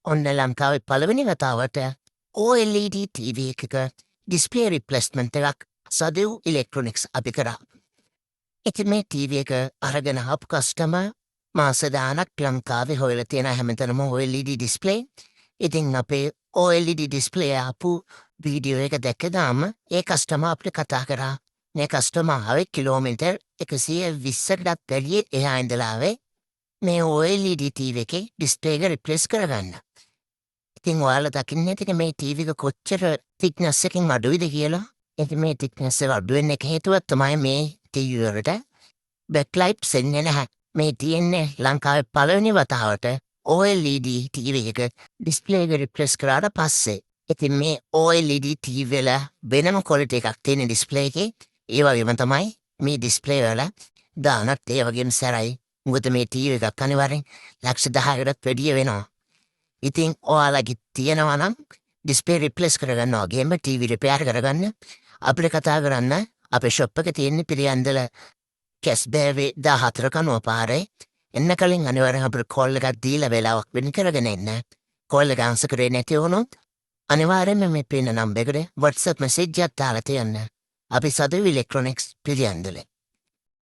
ඔන්න ලංකාවේ පළවෙනි වතාවට OLED TV එකක ඩිස්ප්ලේ රිප්ලේස්මන්ට් එකක් සදෙව් ඉලෙක්ට්‍රොනික්ස් අපි කරා. ඉතින් මේ TV එක අරගෙන ආපු කස්ටමර් මාස ගාණක් ලංකාවේ හොයලා තියෙන හැමතැනම OLED ඩිස්ප්ලේ. ඉතින් අපේ OLED ඩිස්ප්ලේ ආපු වීඩියෝ එක දැක්කදාම ඒ කස්ටමර් අපිට කතා කරා. මේ කස්ටමර් ආවේ කිලෝමීටර් 120කටත් වැඩිය එහා ඉඳලා ආවේ මේ OLED TV එකේ ඩිස්ප්ලේ එක රිප්ලේස් කරගන්න. ඉතින් ඔයාලා දකින්න ඇතිනේ මේ TV එක කොච්චර thickness එකකින් අඩුයිද කියලා. ඉතින් මේ thickness එක අඩු වෙන්න එක හේතුවක් තමයි මේ TV වලට backlights එන්නේ නැහැ. මේ තියෙන්නේ ලංකාවේ පළවෙනි වතාවට OLED TV එක ඩිස්ප්ලේ එක රිප්ලේස් කරාට පස්සේ. ඉතින් මේ OLED TV වල වෙනම quality එකක් තියෙන ඩිස්ප්ලේ එකේ. ඒ වගේම තමයි මේ ඩිස්ප්ලේ වල දානත් ඒ වගේම සැරයි. මොකද මේ TV එකක් අනිවාර්යෙන් ලක්ෂ 10කටත් වැඩිය වෙනවා. ඉතින් ඔයාලගේ තියෙනවා නම් ඩිස්ප්ලේ රිප්ලේස් කරගන්න වගේම TV රිපෙයාර් කරගන්න අපිට කතා කරන්න අපේ ෂොප් එකේ තියෙන පිළියන්දල කැස්බෑවේ 14 කනුව පාරේ එන්න කලින් අනිවාර්යෙන් අපිට කෝල් එකක් දීලා වෙලාවක් වෙන් කරගෙන එන්න. කෝල් එක ආන්සර් කරේ නැති වුණොත් අනිවාර්යෙන්ම මේ පින්න නම්බර් එකට WhatsApp message එකක් දාලා තියන්න. අපි සදෙව් ඉලෙක්ට්‍රොනික්ස් පිළියන්දලේ